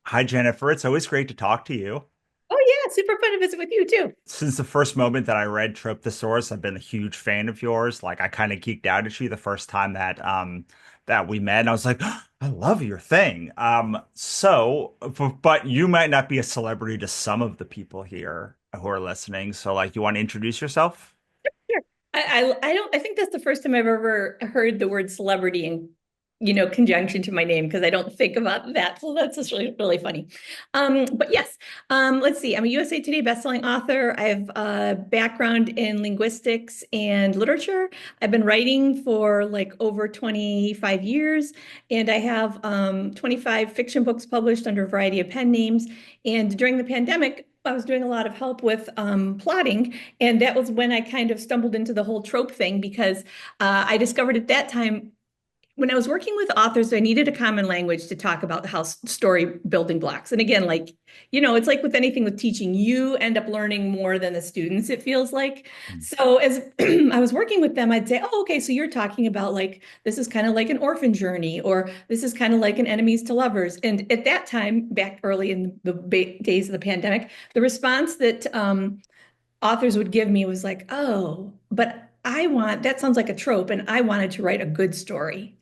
Hi, Jennifer. It's always great to talk to you. Oh yeah, super fun to visit with you too. Since the first moment that I read Trope the Source, I've been a huge fan of yours. Like I kind of geeked out at you the first time that we met. And I was like, I love your thing. But you might not be a celebrity to some of the people here who are listening. So like you want to introduce yourself? Sure. I don't I think that's the first time I've ever heard the word celebrity in conjunction to my name because I don't think about that. So that's just really funny. But yes, let's see. I'm a USA Today bestselling author. I have a background in linguistics and literature. I've been writing for like over 25 years, and I have 25 fiction books published under a variety of pen names. And during the pandemic, I was doing a lot of help with plotting. And that was when I kind of stumbled into the whole trope thing because I discovered at that time when I was working with authors, I needed a common language to talk about how story building blocks. And again, like, it's like with anything with teaching, you end up learning more than the students, it feels like. So as I was working with them, I'd say, oh, okay, so you're talking about like, this is kind of like an orphan journey, or this is kind of like an enemies to lovers. And at that time, back early in the days of the pandemic, the response that authors would give me was like, oh, but that sounds like a trope, and I wanted to write a good story.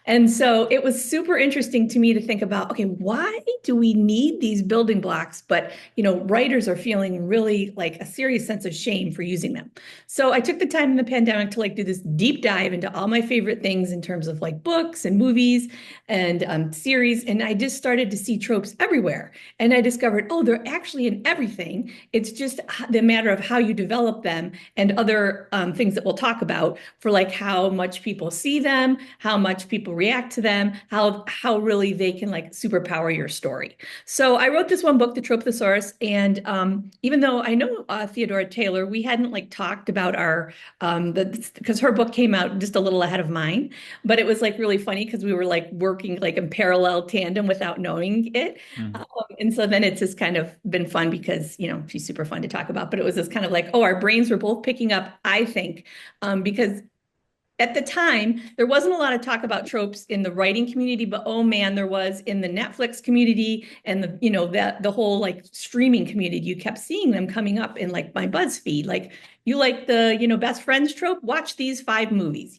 And so it was super interesting to me to think about, okay, why do we need these building blocks? But, writers are feeling really like a serious sense of shame for using them. So I took the time in the pandemic to like do this deep dive into all my favorite things in terms of like books and movies and series. And I just started to see tropes everywhere. And I discovered, oh, they're actually in everything. It's just the matter of how you develop them and other things that we'll talk about for like how much people see them, how much people react to them, how really they can like superpower your story. So I wrote this one book, The Trope Thesaurus, and even though I know Theodora Taylor, we hadn't like talked about our because her book came out just a little ahead of mine, but it was like really funny because we were like working like in parallel tandem without knowing it. Mhm. Um, and so then it's just kind of been fun because, she's super fun to talk about. But it was just kind of like, oh, our brains were both picking up, I think, because at the time, there wasn't a lot of talk about tropes in the writing community, but oh man, there was in the Netflix community and that the whole like streaming community. You kept seeing them coming up in like my BuzzFeed. Like, you like the, best friends trope? Watch these 5 movies.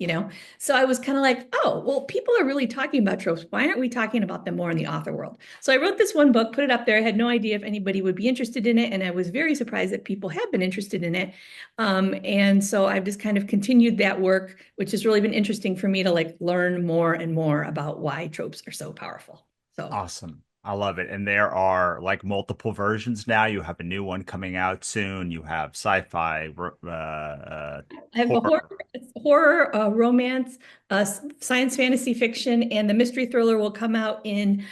So I was kind of like, oh, well, people are really talking about tropes. Why aren't we talking about them more in the author world? So I wrote this one book, put it up there. I had no idea if anybody would be interested in it. And I was very surprised that people have been interested in it. And so I've just kind of continued that work, which has really been interesting for me to like learn more and more about why tropes are so powerful. So Awesome. I love it. And there are like multiple versions now. You have a new one coming out soon. You have sci-fi, I have a horror. horror, romance, science fantasy fiction, and the mystery thriller will come out in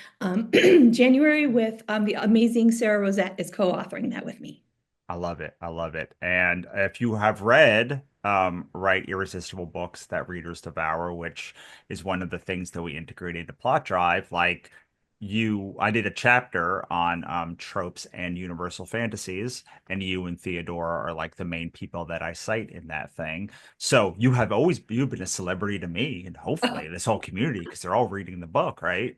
January with the amazing Sarah Rosette is co-authoring that with me. I love it. I love it. And if you have read Write Irresistible Books That Readers Devour, which is one of the things that we integrate into Plot Drive, like I did a chapter on tropes and universal fantasies, and you and Theodora are like the main people that I cite in that thing. So you've been a celebrity to me and hopefully this whole community because they're all reading the book, right?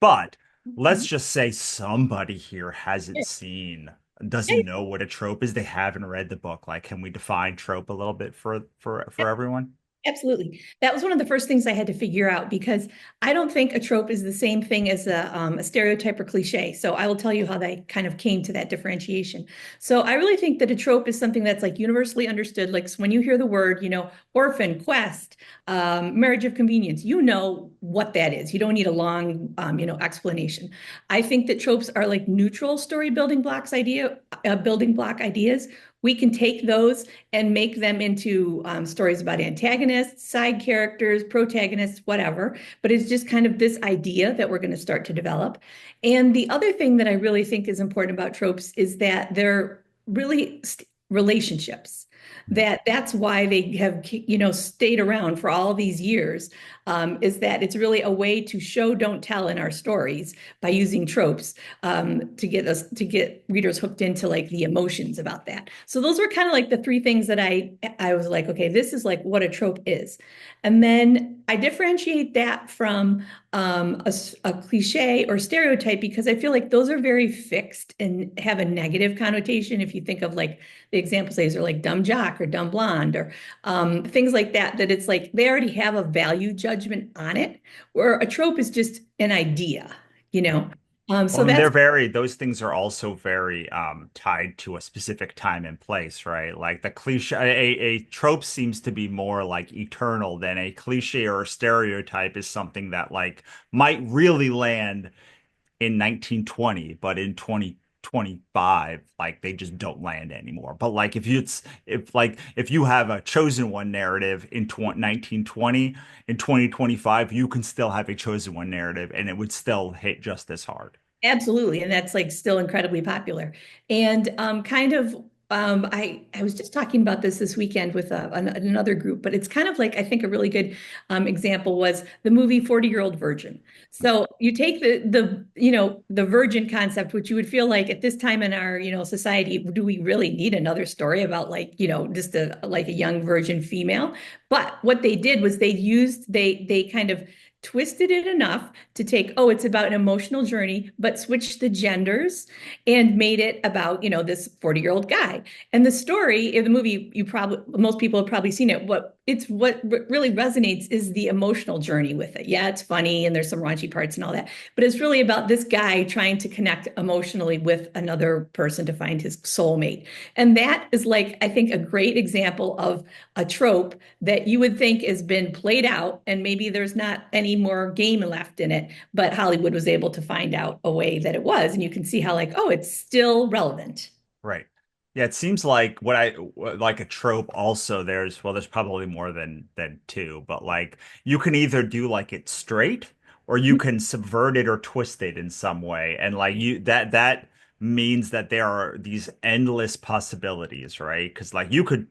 But let's just say somebody here hasn't seen doesn't know what a trope is. They haven't read the book. Like, can we define trope a little bit for everyone? Absolutely. That was one of the first things I had to figure out because I don't think a trope is the same thing as a stereotype or cliche. So I will tell you how they kind of came to that differentiation. So I really think that a trope is something that's like universally understood. Like when you hear the word, orphan, quest, marriage of convenience, you know what that is. You don't need a long, explanation. I think that tropes are like neutral story building block ideas. We can take those and make them into stories about antagonists, side characters, protagonists, whatever. But it's just kind of this idea that we're going to start to develop. And the other thing that I really think is important about tropes is that they're really relationships. That's why they have, stayed around for all these years. is that it's really a way to show, don't tell in our stories by using tropes to get readers hooked into like the emotions about that. So those were kind of like the three things that I was like, okay, this is like what a trope is. And then I differentiate that from a cliche or stereotype because I feel like those are very fixed and have a negative connotation. If you think of like the examples, these are like dumb jock or dumb blonde or things like that, that it's like they already have a value judgment on it, where a trope is just an idea, you Right. know? Well, So and that's those things are also very tied to a specific time and place, right? Like the cliche, a trope seems to be more like eternal than a cliche or a stereotype is something that like might really land in 1920, but in 2025, like they just don't land anymore. But like if you have a chosen one narrative in 1920, in 2025, you can still have a chosen one narrative and it would still hit just as hard. absolutely, and that's like still incredibly popular. And kind of, I was just talking about this weekend with another group, but it's kind of like I think a really good example was the movie 40-Year-Old Virgin. So you take the the virgin concept, which you would feel like at this time in our society, do we really need another story about like just a like a young virgin female? But what they did was they kind of twisted it enough to take, oh, it's about an emotional journey, but switched the genders and made it about, this 40-year-old guy. And the story in the movie, most people have probably seen it. What really resonates is the emotional journey with it. Yeah, it's funny and there's some raunchy parts and all that, but it's really about this guy trying to connect emotionally with another person to find his soulmate. And that is like, I think, a great example of a trope that you would think has been played out and maybe there's not any more game left in it, but Hollywood was able to find out a way that it was. And you can see how, like, oh, it's still relevant. Right. Yeah, it seems like like a trope also there's probably more than two, but like you can either do like it straight or you can subvert it or twist it in some way. And like that means that there are these endless possibilities, right? Because like you could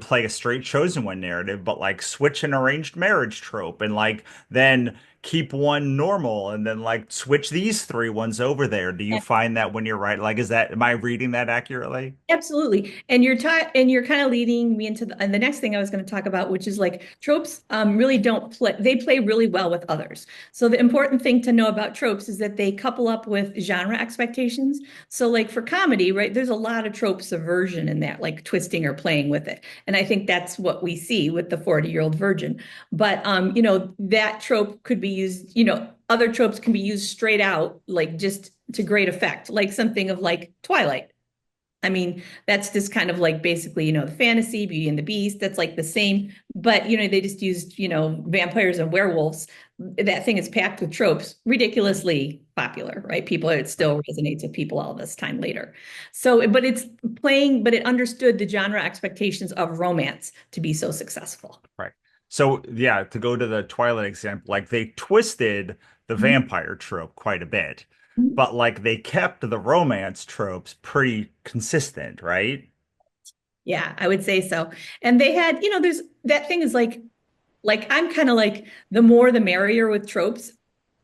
play a straight chosen one narrative, but like switch an arranged marriage trope and like then keep one normal and then like switch these three ones over there. Do you find that when you're right? Like, am I reading that accurately? Absolutely. And you're kind of leading me into and the next thing I was going to talk about, which is like tropes really don't play, they play really well with others. So the important thing to know about tropes is that they couple up with genre expectations. So like for comedy, right, there's a lot of trope subversion in that, like twisting or playing with it. And I think that's what we see with the 40-Year-Old Virgin. But that trope could be used, other tropes can be used straight out, like just to great effect, like something of like Twilight. I mean, that's just kind of like basically, the fantasy, Beauty and the Beast, that's like the same, but they just used, vampires and werewolves. That thing is packed with tropes, ridiculously popular, right? It Right. still resonates with people all this time later. So, but it understood the genre expectations of romance to be so successful. Right. So yeah, to go to the Twilight example, like they twisted the vampire trope quite a bit, but like they kept the romance tropes pretty consistent, right? Yeah, I would say so. And they had, there's that thing is like I'm kind of like the more the merrier with tropes.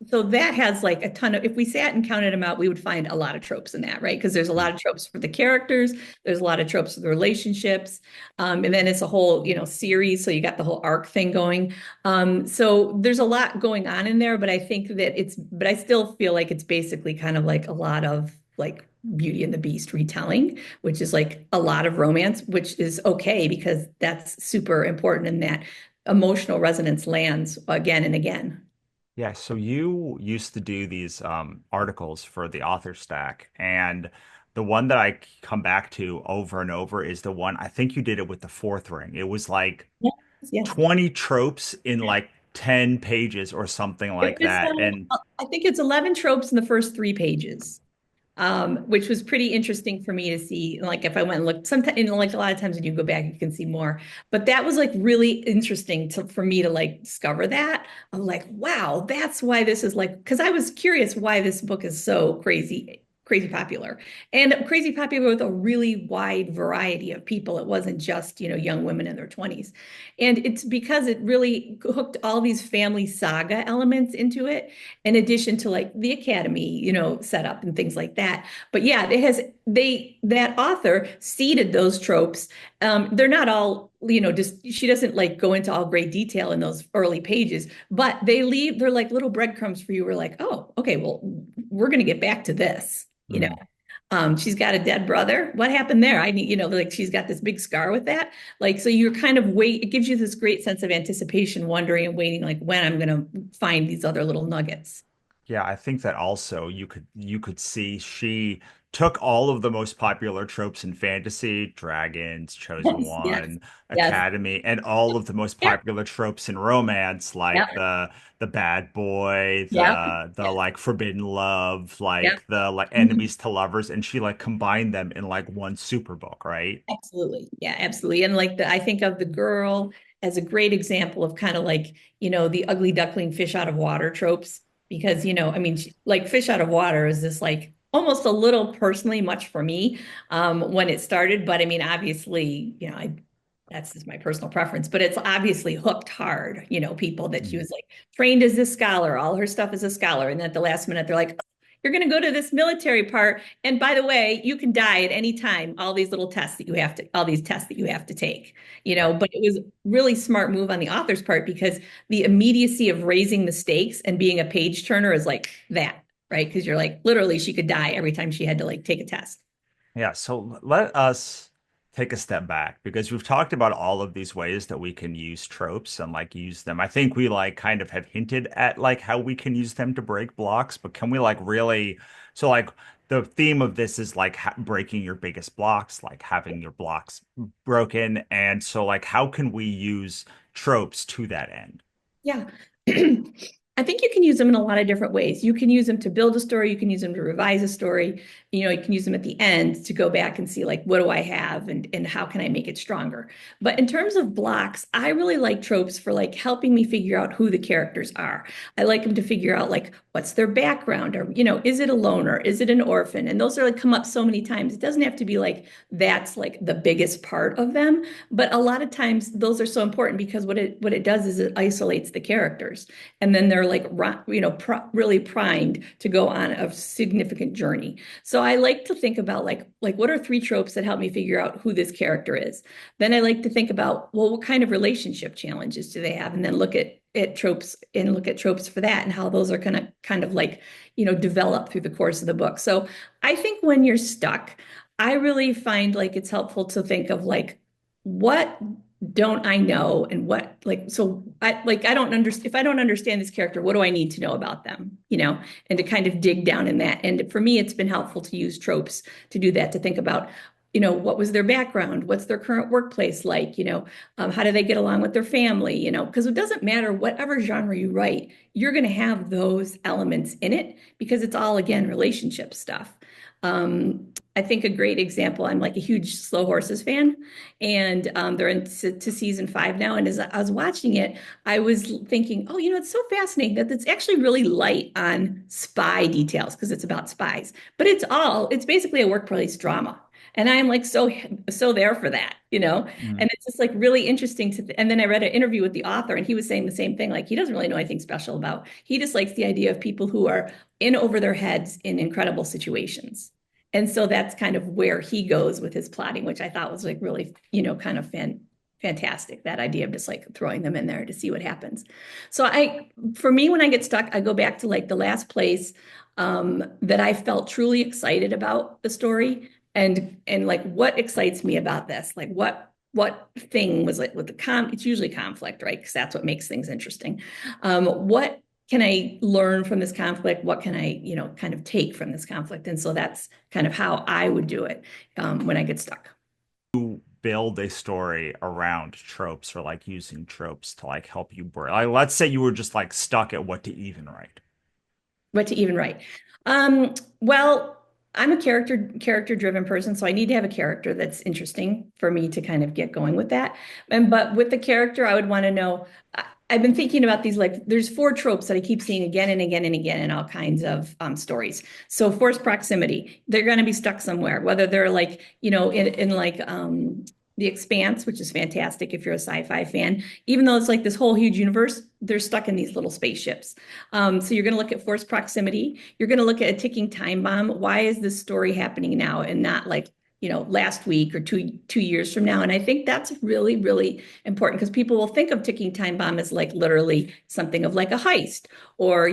So that has like a ton of, if we sat and counted them out, we would find a lot of tropes in that, right? Because there's a lot of tropes for the characters, there's a lot of tropes for the relationships, and then it's a whole, series. So you got the whole arc thing going. So there's a lot going on in there, but but I still feel like it's basically kind of like a lot of like Beauty and the Beast retelling, which is like a lot of romance, which is okay because that's super important in that emotional resonance lands again and again. Yeah, so you used to do these articles for the author stack, and the one that I come back to over and over is the one I think you did it with the fourth ring. It was like Yes, yes. 20 tropes in like 10 pages or something It like was, that. And I think it's 11 tropes in the first 3 pages, which was pretty interesting for me to see. Like if I went and looked, sometimes, like a lot of times when you go back, you can see more. But that was like really interesting for me to like discover that. I'm like, wow, that's why this is like, because I was curious why this book is so crazy. crazy popular and crazy popular with a really wide variety of people. It wasn't just, young women in their 20s. And it's because it really hooked all these family saga elements into it, in addition to like the academy, setup and things like that. But yeah, that author seeded those tropes. They're not all, just she doesn't like go into all great detail in those early pages, but they're like little breadcrumbs for you. We're like, oh, okay, well, we're going to get back to this. Mm. She's got a dead brother. What happened there? I need, like she's got this big scar with that. Like, so you're kind of it gives you this great sense of anticipation, wondering and waiting, like when I'm going to find these other little nuggets. Yeah, I think that also you could see she took all of the most popular tropes in fantasy, dragons, chosen Yes, yes, one, yes. academy, and all of the most Yep, popular tropes in romance, yep, like the bad boy, yep, the yes, like forbidden love, yep. like the like Mhm. enemies to lovers, and she like combined them in like one super book, right? Absolutely. Yeah, absolutely. And like I think of the girl as a great example of kind of like, the ugly duckling fish out of water tropes. Because, I mean, like fish out of water is this like almost a little personally much for me when it started. But I mean, obviously, that's just my personal preference, but it's obviously hooked hard, people that she Mm. was like trained as a scholar, all her stuff as a scholar. And then at the last minute, they're like, "Oh, you're going to go to this military part. And by the way, you can die at any time. All these little tests that you have to, all these tests that you have to take, but it was really smart move on the author's part because the immediacy of raising the stakes and being a page turner is like that, right? Because you're like, literally, she could die every time she had to like take a test. Yeah, so let us take a step back because we've talked about all of these ways that we can use tropes and like use them. I think we like kind of have hinted at like how we can use them to break blocks, but can we like really so like the theme of this is like ha breaking your biggest blocks, like having your blocks broken. And so like how can we use tropes to that end? Yeah. I think you can use them in a lot of different ways. You can use them to build a story, you can use them to revise a story, you can use them at the end to go back and see like what do I have and how can I make it stronger. But in terms of blocks, I really like tropes for like helping me figure out who the characters are. I like them to figure out like what's their background or is it a loner? Is it an orphan? And those are like come up so many times. It doesn't have to be like that's like the biggest part of them, but a lot of times those are so important because what it does is it isolates the characters and then they're like really primed to go on a significant journey. So I like to think about like what are three tropes that help me figure out who this character is. Then I like to think about, well, what kind of relationship challenges do they have, and then look at tropes for that and how those are gonna kind of like develop through the course of the book. So I think when you're stuck, I really find like it's helpful to think of like what don't I know and what like so I don't understand if I don't understand this character, what do I need to know about them, and to kind of dig down in that. And for me, it's been helpful to use tropes to do that, to think about, what was their background, what's their current workplace like, how do they get along with their family, because it doesn't matter whatever genre you write, you're going to have those elements in it because it's all again relationship stuff. I think a great example, I'm like a huge Slow Horses fan, and they're into season 5 now. And as I was watching it, I was thinking, oh, it's so fascinating that it's actually really light on spy details because it's about spies, but it's basically a workplace drama. And I'm like so there for that, Mm. and it's just like really interesting and then I read an interview with the author and he was saying the same thing. Like he doesn't really know anything special about, he just likes the idea of people who are in over their heads in incredible situations. And so that's kind of where he goes with his plotting, which I thought was like really, kind of fantastic. That idea of just like throwing them in there to see what happens. So for me, when I get stuck, I go back to like the last place that I felt truly excited about the story and like what excites me about this, like what thing was it with it's usually conflict, right? Because that's what makes things interesting. What can I learn from this conflict? What can I, kind of take from this conflict? And so that's kind of how I would do it when I get stuck. Build a story around tropes or like using tropes to like help you break. Like, let's say you were just like stuck at what to even write. What to even write? Well, I'm a character driven person, so I need to have a character that's interesting for me to kind of get going with that. And but with the character, I would want to know. I've been thinking about these, like there's four tropes that I keep seeing again and again and again in all kinds of stories. So forced proximity, they're going to be stuck somewhere, whether they're like, in like The Expanse, which is fantastic if you're a sci-fi fan. Even though it's like this whole huge universe, they're stuck in these little spaceships. So you're going to look at forced proximity. You're going to look at a ticking time bomb. Why is this story happening now and not like, last week or two years from now? And I think that's really, really important because people will think of ticking time bomb as like literally something of like a heist or,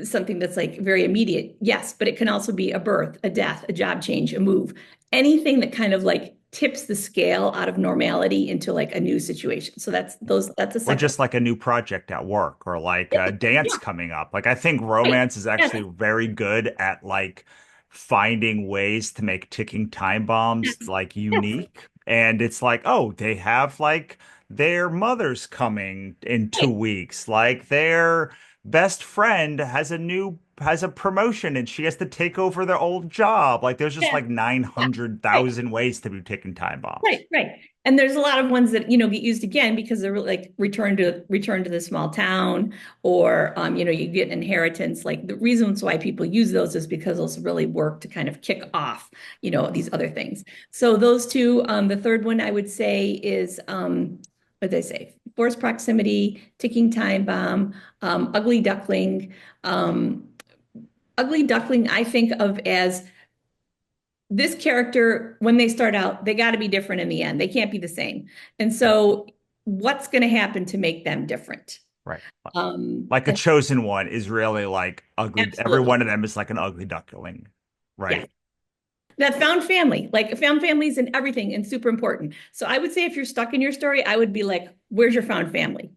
something that's like very immediate. Yes, but it can also be a birth, a death, a job change, a move, anything that kind of like tips the scale out of normality into like a new situation. So that's a Or second. just like a new project at work or like a dance Yeah, coming up. Like I think right. romance is Yes, actually very good at like finding ways to make ticking time bombs yes, like yes, unique. And it's like, oh, they have like their mother's coming in two right. weeks. Like their best friend has a promotion and she has to take over their old job. Like there's just Yeah, like yeah, right. 900,000 ways to do ticking time bombs. Right, right. And there's a lot of ones that, get used again because they're like return to the small town or you get an inheritance. Like the reasons why people use those is because those really work to kind of kick off, these other things. So those two, the third one I would say is what did I say? Forced proximity, ticking time bomb, ugly duckling. Um, ugly duckling, I think of as this character, when they start out, they got to be different in the end. They can't be the same. And so, what's going to happen to make them different? Right. Like a And chosen one is really like ugly. Every absolutely, one of them is like an ugly duckling, yes. right? That found family, like found families and everything, and super important. So I would say if you're stuck in your story, I would be like, where's your found family?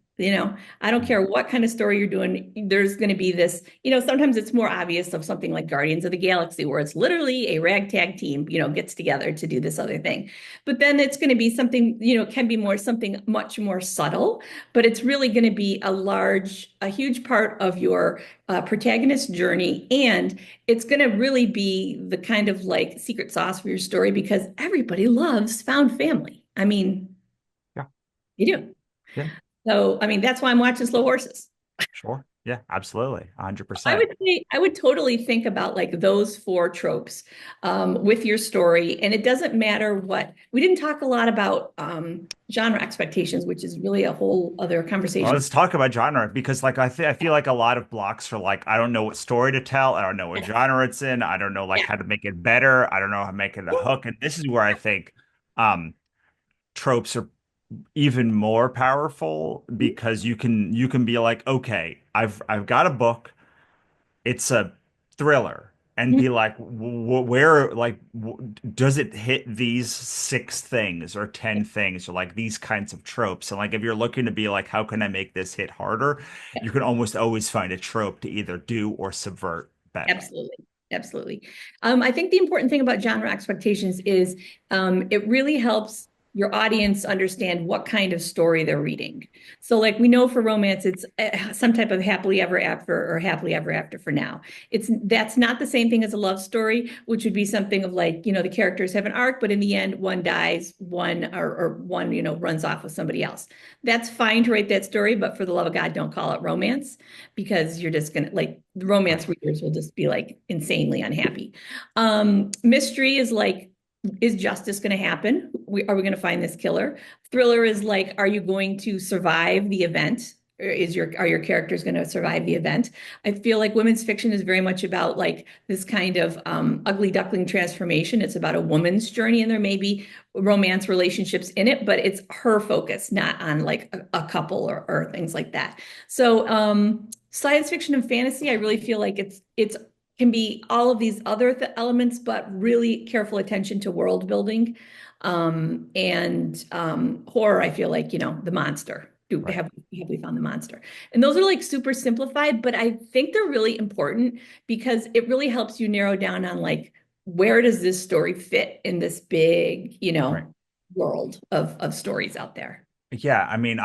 I don't Mhm. care what kind of story you're doing. There's going to be this, sometimes it's more obvious of something like Guardians of the Galaxy, where it's literally a ragtag team, gets together to do this other thing. But then it's going to be something, can be more something much more subtle, but it's really going to be a huge part of your protagonist journey. And it's going to really be the kind of like secret sauce for your story because everybody loves found family. I mean, Yeah. you do. Yeah. So, I mean, that's why I'm watching Slow Horses. Sure. Yeah. Absolutely. I 100%. would say I would totally think about like those four tropes with your story, and it doesn't matter what. We didn't talk a lot about genre expectations, which is really a whole other Well, conversation. let's talk about genre because, like, I feel like a lot of blocks are like, I don't know what story to tell. I don't know what genre it's in. I don't know like Yeah. how to make it better. I don't know how to make it a hook. And this is where I think um, tropes are even more powerful because you can be like, okay, I've got a book. It's a thriller and be like where like does it hit these six things or 10 things or like these kinds of tropes and like if you're looking to be like how can I make this hit harder you can almost always find a trope to either do or subvert better. Absolutely. Absolutely. I think the important thing about genre expectations is it really helps your audience understand what kind of story they're reading. So, like we know for romance, it's some type of happily ever after or happily ever after for now. That's not the same thing as a love story, which would be something of like, the characters have an arc, but in the end, one dies, or one, runs off with somebody else. That's fine to write that story, but for the love of God, don't call it romance because you're just gonna like the romance Right. readers will just be like insanely unhappy. Mystery is like, is justice going to happen? Are we going to find this killer? Thriller is like, are you going to survive the event? Are your characters going to survive the event? I feel like women's fiction is very much about like this kind of ugly duckling transformation. It's about a woman's journey, and there may be romance relationships in it, but it's her focus, not on like a couple or things like that. So science fiction and fantasy, I really feel like it's can be all of these other elements, but really careful attention to world building. And horror, I feel like, the monster. Right. Have we found the monster? And those are like super simplified, but I think they're really important because it really helps you narrow down on like where does this story fit in this big, Right. world of stories out there. Yeah, I mean,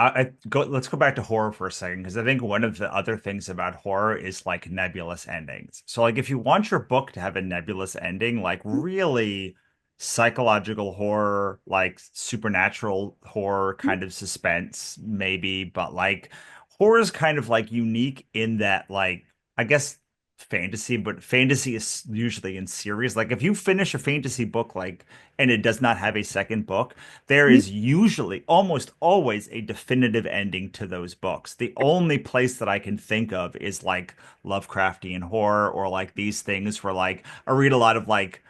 let's go back to horror for a second because I think one of the other things about horror is like nebulous endings. So like if you want your book to have a nebulous ending, like really psychological horror, like supernatural horror, kind of suspense, maybe, but like horror is kind of like unique in that, like, I guess fantasy, but fantasy is usually in series. Like if you finish a fantasy book, like, and it does not have a second book, there Mhm. is usually almost always a definitive ending to those books. The only place that I can think of is like Lovecraftian horror or like these things where like I read a lot of like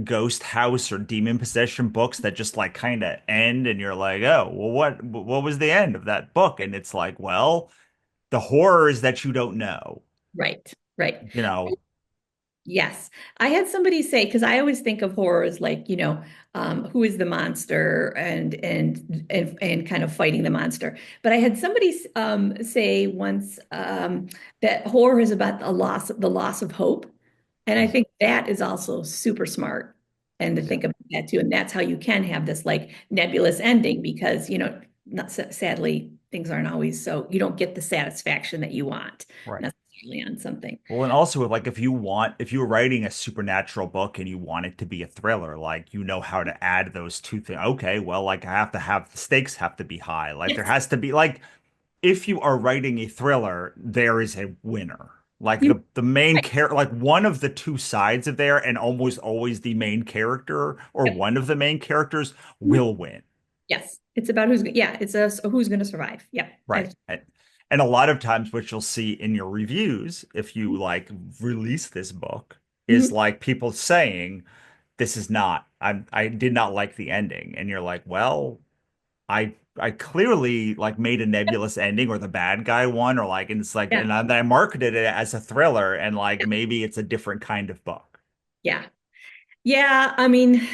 ghost house or demon possession books that just like kind of end and you're like, oh, well, what was the end of that book? And it's like, well, the horror is that you don't know, Right, right. you know. Yes. I had somebody say, because I always think of horror as like, who is the monster and kind of fighting the monster. But I had somebody say once that horror is about the loss of hope. And I think that is also super smart. And to Yeah, think about that too. And that's how you can have this like nebulous ending because, not sadly, things aren't always so you don't get the satisfaction that you want right. necessarily on something. Well, and also like if you were writing a supernatural book and you want it to be a thriller, like you know how to add those two things. Okay, well, like I have to have the stakes have to be high. Like there Yes. has to be like if you are writing a thriller, there is a winner. Like You the main right. character, like one of the two sides of there, and almost always the main character or Yep. one of the main characters Mhm. will win. Yes. It's about yeah, it's who's going to survive. Yeah. Right. And a lot of times what you'll see in your reviews, if you like release this book, is Mhm. like people saying, this is not, I did not like the ending. And you're like, well, I clearly like made a nebulous ending or the bad guy won or like and it's like Yeah. and I marketed it as a thriller and like maybe it's a different kind of book. Yeah. Yeah, I mean,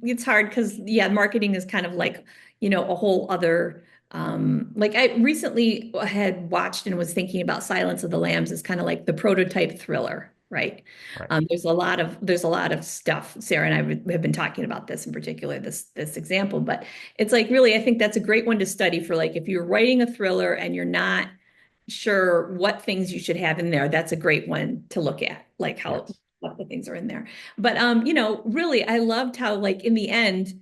it's hard because yeah, marketing is kind of like, a whole other like I recently had watched and was thinking about Silence of the Lambs as kind of like the prototype thriller, right? Right. There's a lot of stuff. Sarah and I have been talking about this in particular, this example, but it's like really, I think that's a great one to study for like if you're writing a thriller and you're not sure what things you should have in there, that's a great one to look at, like how Yes. what the things are in there. But really, I loved how like in the end,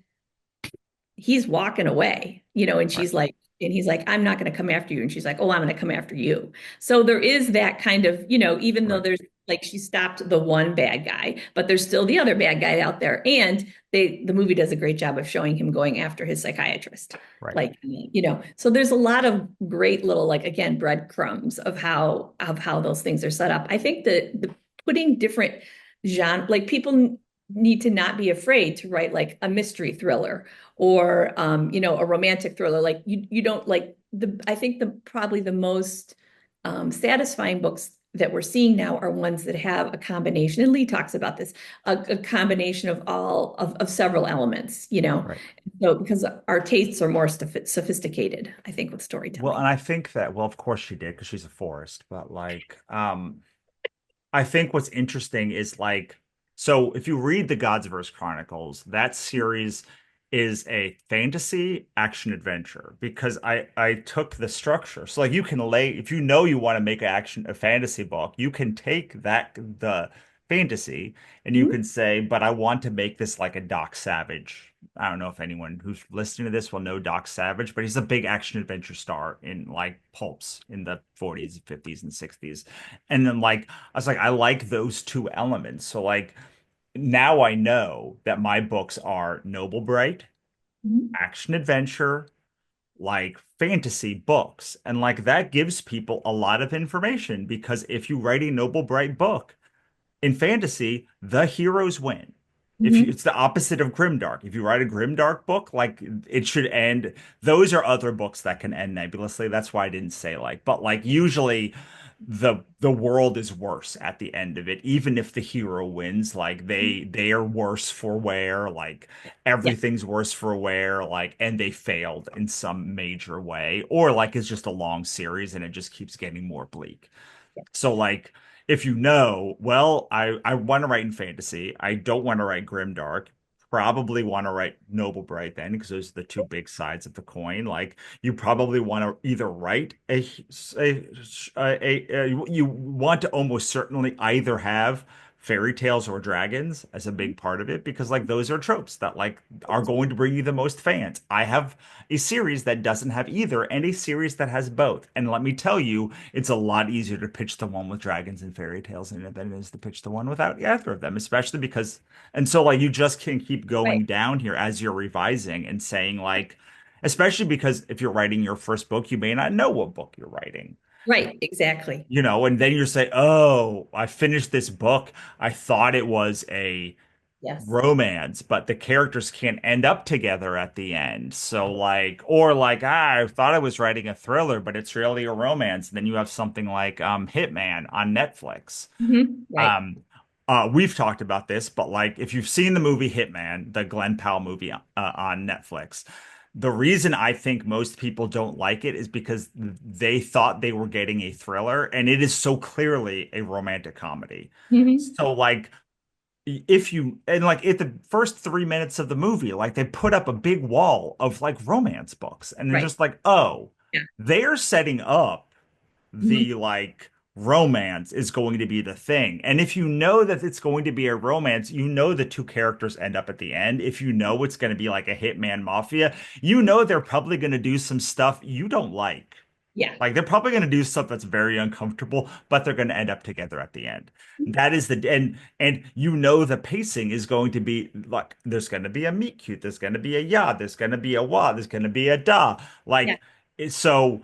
he's walking away, and Right. she's like, and he's like, I'm not going to come after you. And she's like, oh, I'm going to come after you. So there is that kind of, even though Right. there's like she stopped the one bad guy, but there's still the other bad guy out there. And the movie does a great job of showing him going after his psychiatrist. Right. Like, so there's a lot of great little, like again, breadcrumbs of how those things are set up. I think that the putting different genre, like people need to not be afraid to write like a mystery thriller or a romantic thriller. Like you don't like I think the probably the most satisfying books that we're seeing now are ones that have a combination, and Lee talks about this, a combination of all of several elements. Right. So because our tastes are more sophisticated, I think, with Well, and storytelling. I think that, well, of course she did because she's a forest, but like, I think what's interesting is like, so if you read the Godsverse Chronicles, that series is a fantasy action adventure because I took the structure. So like you can lay if you know you want to make a fantasy book, you can take the fantasy and you Mhm. can say, but I want to make this like a Doc Savage. I don't know if anyone who's listening to this will know Doc Savage, but he's a big action adventure star in like pulps in the 40s, 50s, and 60s. And then like I was like, I like those two elements. So like now I know that my books are noble bright, Mhm. action adventure, like fantasy books. And like that gives people a lot of information because if you write a noble bright book, in fantasy, the heroes win. If you, Mhm. it's the opposite of grimdark. If you write a grimdark book, like it should end. Those are other books that can end nebulously. That's why I didn't say like, but like usually the world is worse at the end of it, even if the hero wins. Like they are worse for wear. Like Yeah. everything's worse for wear. Like and they failed in some major way, or like it's just a long series and it just keeps getting more bleak. Yeah. So like if you know, well, I want to write in fantasy. I don't want to write grimdark. Probably want to write noble bright then because those are the two big sides of the coin. Like you probably want to either write a you want to almost certainly either have fairy tales or dragons as a big part of it because like those are tropes that like are going to bring you the most fans. I have a series that doesn't have either and a series that has both. And let me tell you, it's a lot easier to pitch the one with dragons and fairy tales in it than it is to pitch the one without either of them, especially because and so like you just can keep Right. going down here as you're revising and saying like especially because if you're writing your first book, you may not know what book you're writing. Right. Exactly. You know, and then you say, "Oh, I finished this book. I thought it was a Yes. romance, but the characters can't end up together at the end." So like, or like, I thought I was writing a thriller, but it's really a romance. And then you have something like Hitman on Netflix. Right. Um, we've talked about this, but like if you've seen the movie Hitman, the Glenn Powell movie on Netflix, the reason I think most people don't like it is because they thought they were getting a thriller, and it is so clearly a romantic comedy. Hmm. So like if you and like at the first 3 minutes of the movie, like they put up a big wall of like romance books, and they're Right. just like, oh, Yeah. they're setting up Hmm. the like romance is going to be the thing. And if you know that it's going to be a romance, you know the two characters end up at the end. If you know it's going to be like a hitman mafia, you know they're probably going to do some stuff you don't like. Yeah. Like they're probably going to do stuff that's very uncomfortable, but they're going to end up together at the end. That is the and you know the pacing is going to be like there's going to be a meet cute, there's going to be a yeah, there's going to be a wah, there's going to be a da. Yeah. So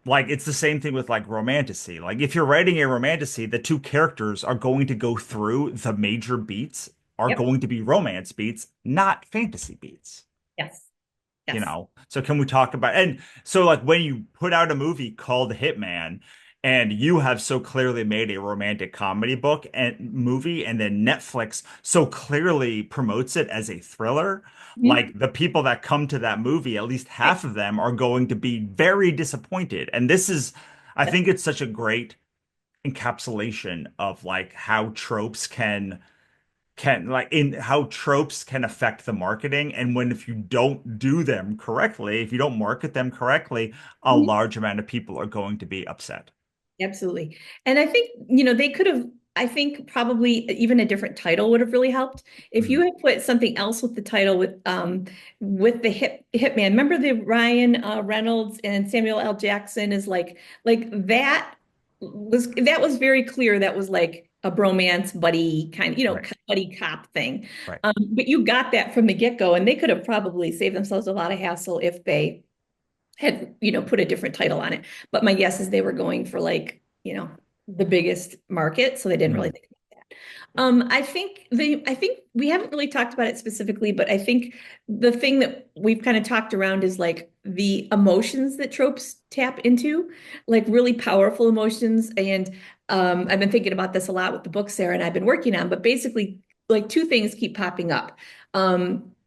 like it's the same thing with like romantasy. Like if you're writing a romantasy, the two characters are going to go through the major beats are Yep. going to be romance beats, not fantasy beats, Yes. you Yes. know? So can we talk about and so like when you put out a movie called Hitman and you have so clearly made a romantic comedy book and movie and then Netflix so clearly promotes it as a thriller, Mhm. like the people that come to that movie, at least Right. half of them are going to be very disappointed. And this is I Yes. think it's such a great encapsulation of like how tropes can like in how tropes can affect the marketing and when if you don't do them correctly, if you don't market them correctly, a Mhm. large amount of people are going to be upset. Absolutely. And I think, they could have, I think probably even a different title would have really helped. If you Mhm. had put something else with the title with the Hitman. Remember the Ryan Reynolds and Samuel L. Jackson is like that was very clear that was like a bromance buddy kind of, Right, buddy cop thing. right. But you got that from the get-go, and they could have probably saved themselves a lot of hassle if they had, put a different title on it. But my guess is they were going for like, the biggest market, so they didn't really Mhm. think about that. I think we haven't really talked about it specifically, but I think the thing that we've kind of talked around is like the emotions that tropes tap into, like really powerful emotions. And I've been thinking about this a lot with the book Sarah and I've been working on, but basically like two things keep popping up.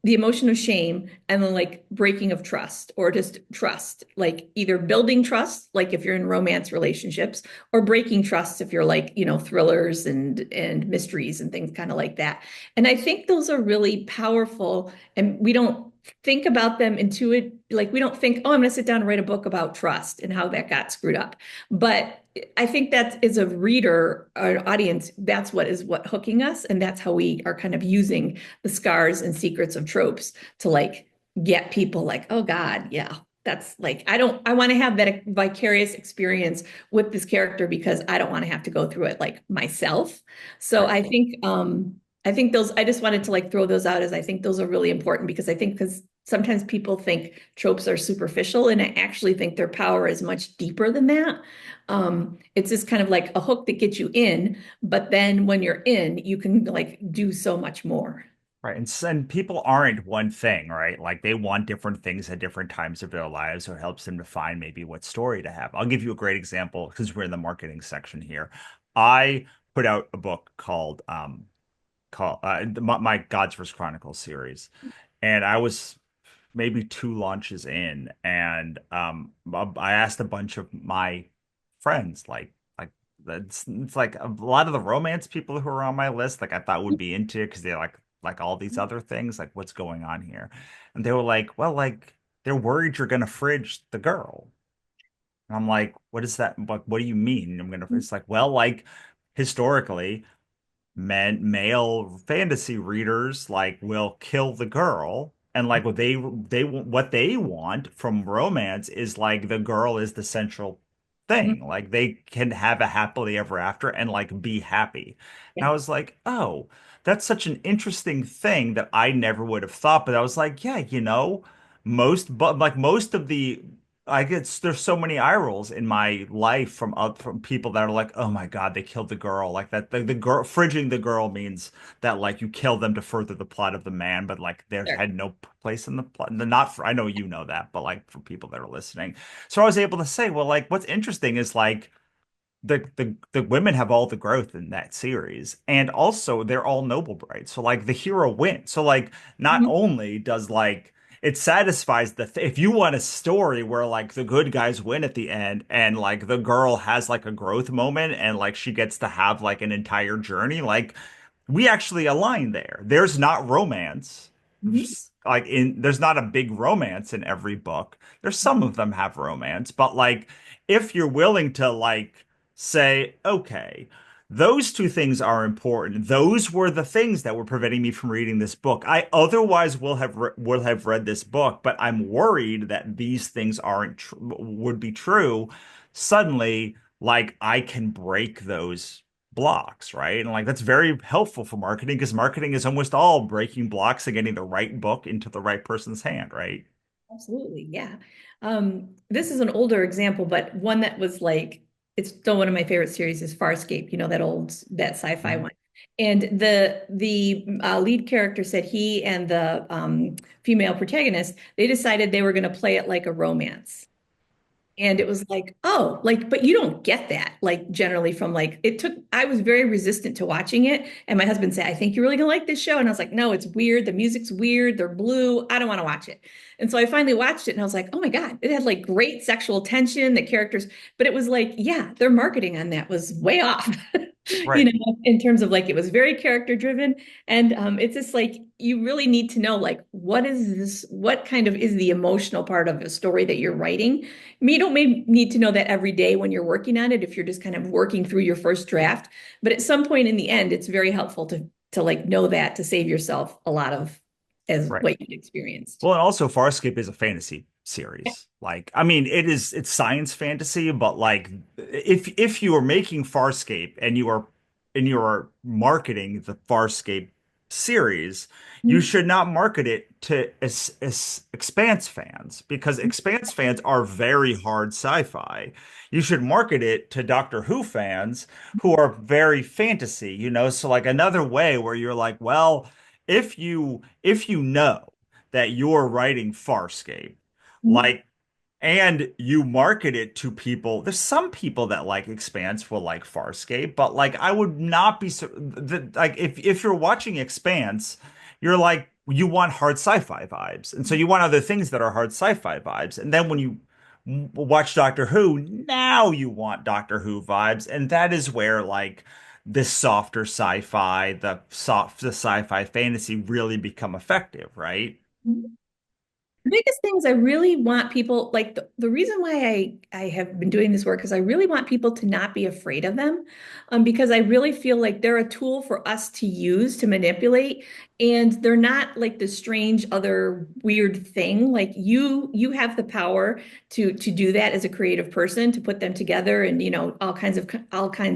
The emotion of shame and then like breaking of trust or just trust, like either building trust, like if you're in romance relationships, or breaking trust if you're like, thrillers and mysteries and things kind of like that. And I think those are really powerful, and we don't think about them intuit like we don't think, oh, I'm going to sit down and write a book about trust and how that got screwed up. But I think that as a reader or audience, that's what hooking us, and that's how we are kind of using the scars and secrets of tropes to like get people like, oh God, yeah, that's like I want to have that vicarious experience with this character because I don't want to have to go through it like myself. So Right. I think those I just wanted to like throw those out as I think those are really important because I think because sometimes people think tropes are superficial, and I actually think their power is much deeper than that. It's just kind of like a hook that gets you in, but then when you're in, you can like do so much more. Right. And people aren't one thing, right? Like they want different things at different times of their lives, so it helps them to find maybe what story to have. I'll give you a great example because we're in the marketing section here. I put out a book called my God's First Chronicles series. And I was maybe two launches in, and I asked a bunch of my friends, like it's like a lot of the romance people who are on my list, like I thought would be into because they like all these other things, like what's going on here, and they were like, well, like they're worried you're gonna fridge the girl. And I'm like, what is that? What do you mean? I'm gonna? It's like, well, like historically male fantasy readers like will kill the girl, and like what they want from romance is like the girl is the central thing. Mhm. Like they can have a happily ever after and like be happy. And Yeah. I was like, oh, that's such an interesting thing that I never would have thought. But I was like, yeah, most of the I get there's so many eye rolls in my life from people that are like, oh my God, they killed the girl. Like that the girl fridging the girl means that like you kill them to further the plot of the man, but like there Sure. had no place in the plot. Not for I know you know that, but like for people that are listening. So I was able to say, well, like what's interesting is like the women have all the growth in that series, and also they're all noble brides, so like the hero wins. So like not Mhm. only does like it satisfies if you want a story where like the good guys win at the end and like the girl has like a growth moment and like she gets to have like an entire journey, like we actually align there. There's not romance. Mhm. There's not a big romance in every book. There's some of them have romance, but like if you're willing to like say, okay, those two things are important. Those were the things that were preventing me from reading this book. I otherwise will have read this book, but I'm worried that these things aren't tr would be true. Suddenly, like I can break those blocks, right? And like that's very helpful for marketing because marketing is almost all breaking blocks and getting the right book into the right person's hand, right? Absolutely. Yeah. This is an older example, but one that was like, it's still one of my favorite series is Farscape, that sci-fi Mhm. one. And the lead character said he and the female protagonist, they decided they were going to play it like a romance. And it was like, oh, like, but you don't get that, like, generally from like, I was very resistant to watching it. And my husband said, I think you're really gonna like this show. And I was like, no, it's weird. The music's weird. They're blue. I don't want to watch it. And so I finally watched it and I was like, oh my God, it had like great sexual tension, the characters, but it was like, yeah, their marketing on that was way off, Right. in terms of like, it was very character driven. And it's just like, you really need to know, like, what is this? What kind of is the emotional part of a story that you're writing? I mean, you don't may need to know that every day when you're working on it if you're just kind of working through your first draft. But at some point in the end, it's very helpful to like know that to save yourself a lot of as Right. what you'd experienced. Well, and also Farscape is a fantasy series. Like, I mean, it's science fantasy, but like if you are making Farscape and you are marketing the Farscape series, you Mhm. should not market it to Expanse fans because Expanse fans are very hard sci-fi. You should market it to Doctor Who fans who are very fantasy, So like another way where you're like, well, if you know that you're writing Farscape, Mhm. like, and you market it to people. There's some people that like Expanse will like Farscape, but like I would not be like if you're watching Expanse, you're like you want hard sci-fi vibes, and so you want other things that are hard sci-fi vibes, and then when you watch Doctor Who, now you want Doctor Who vibes, and that is where like this softer sci-fi, the sci-fi fantasy really become effective, right? Mhm. The biggest things I really want people like the reason why I have been doing this work is I really want people to not be afraid of them, because I really feel like they're a tool for us to use to manipulate, and they're not like the strange other weird thing. Like you have the power to do that as a creative person, to put them together and all kinds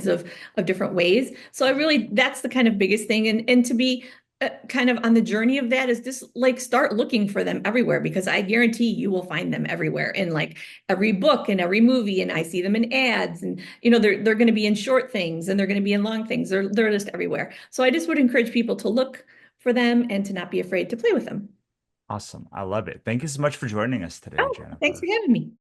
of different ways. So I really that's the kind of biggest thing, and to be kind of on the journey of that is just like start looking for them everywhere, because I guarantee you will find them everywhere in like every book and every movie, and I see them in ads, and they're going to be in short things and they're going to be in long things. They're just everywhere. So I just would encourage people to look for them and to not be afraid to play with them. Awesome. I love it. Thank you so much for joining us today, Oh, thanks for Jennifer. having me.